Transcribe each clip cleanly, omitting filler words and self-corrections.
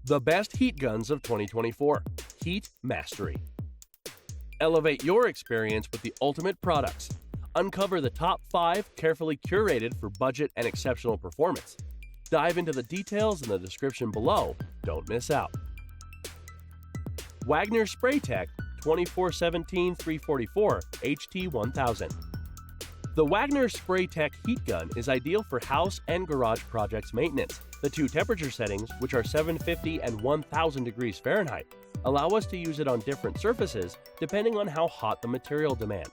The best heat guns of 2024. Heat Mastery. Elevate your experience with the ultimate products. Uncover the top 5 carefully curated for budget and exceptional performance. Dive into the details in the description below. Don't miss out. Wagner Spraytech 2417-344 HT1000. The Wagner Spraytech heat gun is ideal for house and garage projects maintenance. The two temperature settings, which are 750 and 1000 degrees Fahrenheit, allow us to use it on different surfaces depending on how hot the material demand.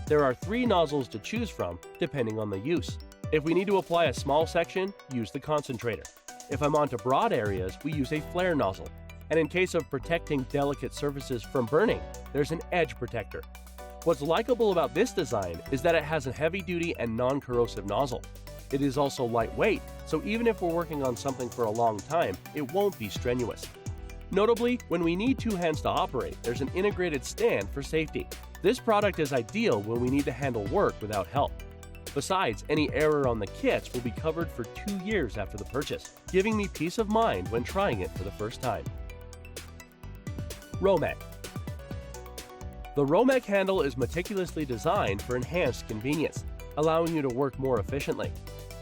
There are 3 nozzles to choose from depending on the use. If we need to apply a small section, use the concentrator. If I'm onto broad areas, we use a flare nozzle. And in case of protecting delicate surfaces from burning, there's an edge protector. What's likable about this design is that it has a heavy-duty and non-corrosive nozzle. It is also lightweight, so even if we're working on something for a long time, it won't be strenuous. Notably, when we need 2 hands to operate, there's an integrated stand for safety. This product is ideal when we need to handle work without help. Besides, any error on the kits will be covered for 2 years after the purchase, giving me peace of mind when trying it for the first time. ROMECH. The ROMECH handle is meticulously designed for enhanced convenience, allowing you to work more efficiently.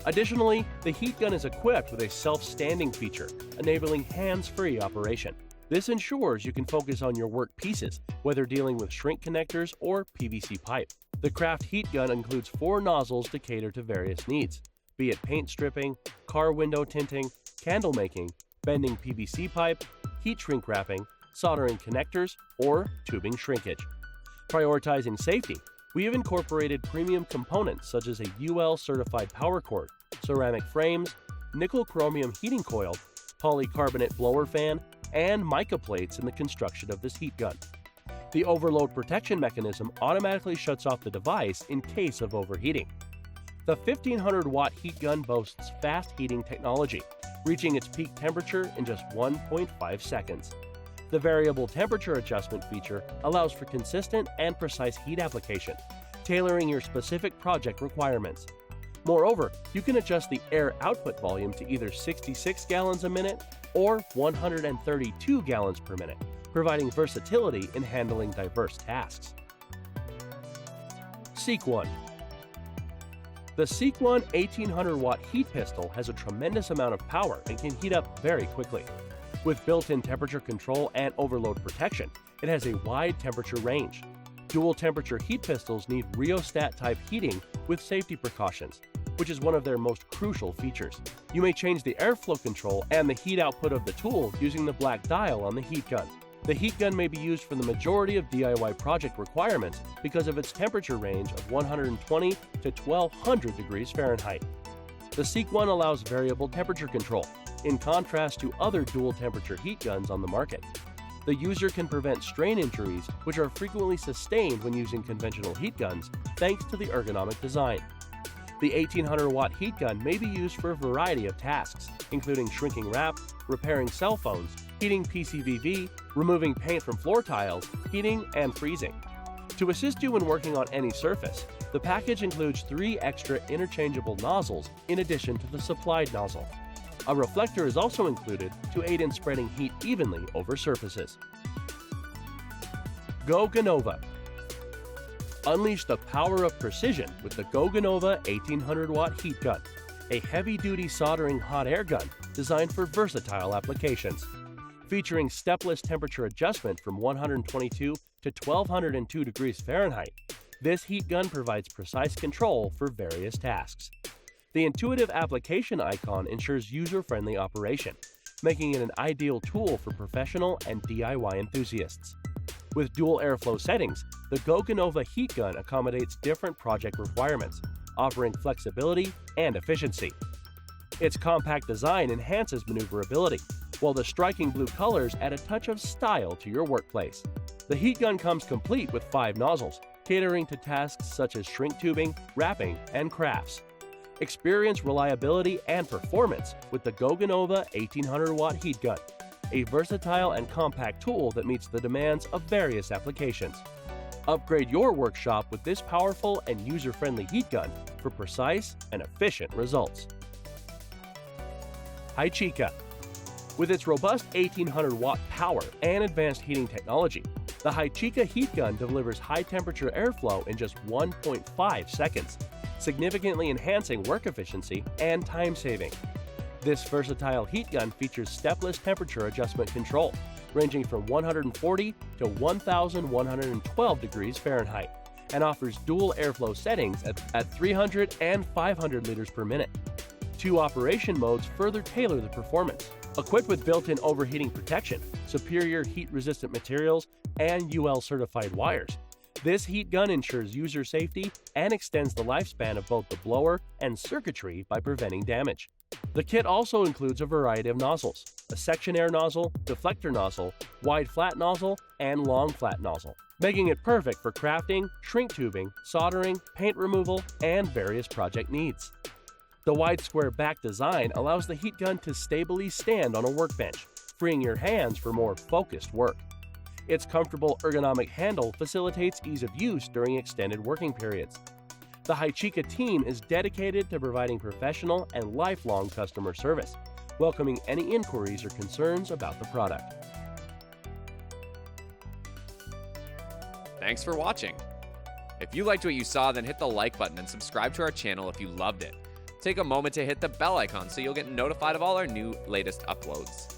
Additionally, the heat gun is equipped with a self-standing feature, enabling hands-free operation. This ensures you can focus on your work pieces, whether dealing with shrink connectors or PVC pipe. The Craft heat gun includes 4 nozzles to cater to various needs, be it paint stripping, car window tinting, candle making, bending PVC pipe, heat shrink wrapping, soldering connectors, or tubing shrinkage. Prioritizing safety, we have incorporated premium components such as a UL certified power cord, ceramic frames, nickel chromium heating coil, polycarbonate blower fan, and mica plates in the construction of this heat gun. The overload protection mechanism automatically shuts off the device in case of overheating. The 1500-watt heat gun boasts fast heating technology, reaching its peak temperature in just 1.5 seconds. The variable temperature adjustment feature allows for consistent and precise heat application, tailoring your specific project requirements. Moreover, you can adjust the air output volume to either 66 gallons a minute or 132 gallons per minute, providing versatility in handling diverse tasks. SEEKONE. The SEEKONE 1800-watt heat pistol has a tremendous amount of power and can heat up very quickly. With built-in temperature control and overload protection, it has a wide temperature range. Dual temperature heat pistols need rheostat-type heating with safety precautions, which is one of their most crucial features. You may change the airflow control and the heat output of the tool using the black dial on the heat gun. The heat gun may be used for the majority of DIY project requirements because of its temperature range of 120 to 1200 degrees Fahrenheit. The SEEKONE allows variable temperature control, in contrast to other dual temperature heat guns on the market. The user can prevent strain injuries, which are frequently sustained when using conventional heat guns, thanks to the ergonomic design. The 1800-watt heat gun may be used for a variety of tasks, including shrinking wrap, repairing cell phones, heating PCVV, removing paint from floor tiles, heating, and freezing. To assist you when working on any surface, the package includes 3 extra interchangeable nozzles in addition to the supplied nozzle. A reflector is also included to aid in spreading heat evenly over surfaces. GoGonova. Unleash the power of precision with the GoGonova 1800-watt heat gun, a heavy-duty soldering hot air gun designed for versatile applications. Featuring stepless temperature adjustment from 122 to 1202 degrees Fahrenheit, this heat gun provides precise control for various tasks. The intuitive application icon ensures user-friendly operation, making it an ideal tool for professional and DIY enthusiasts. With dual airflow settings, the GoGonova heat gun accommodates different project requirements, offering flexibility and efficiency. Its compact design enhances maneuverability, while the striking blue colors add a touch of style to your workplace. The heat gun comes complete with 5 nozzles, catering to tasks such as shrink tubing, wrapping, and crafts. Experience reliability and performance with the GoGonova 1800-watt heat gun, a versatile and compact tool that meets the demands of various applications. Upgrade your workshop with this powerful and user-friendly heat gun for precise and efficient results. HYCHIKA. With its robust 1800 watt power and advanced heating technology, the HYCHIKA heat gun delivers high temperature airflow in just 1.5 seconds, significantly enhancing work efficiency and time saving. This versatile heat gun features stepless temperature adjustment control, ranging from 140 to 1112 degrees Fahrenheit, and offers dual airflow settings at 300 and 500 liters per minute. 2 operation modes further tailor the performance. Equipped with built-in overheating protection, superior heat-resistant materials, and UL-certified wires, this heat gun ensures user safety and extends the lifespan of both the blower and circuitry by preventing damage. The kit also includes a variety of nozzles: a section air nozzle, deflector nozzle, wide flat nozzle, and long flat nozzle, making it perfect for crafting, shrink tubing, soldering, paint removal, and various project needs. The wide square back design allows the heat gun to stably stand on a workbench, freeing your hands for more focused work. Its comfortable ergonomic handle facilitates ease of use during extended working periods. The HYCHIKA team is dedicated to providing professional and lifelong customer service, welcoming any inquiries or concerns about the product. Thanks for watching. If you liked what you saw, then hit the like button and subscribe to our channel if you loved it. Take a moment to hit the bell icon so you'll get notified of all our latest uploads.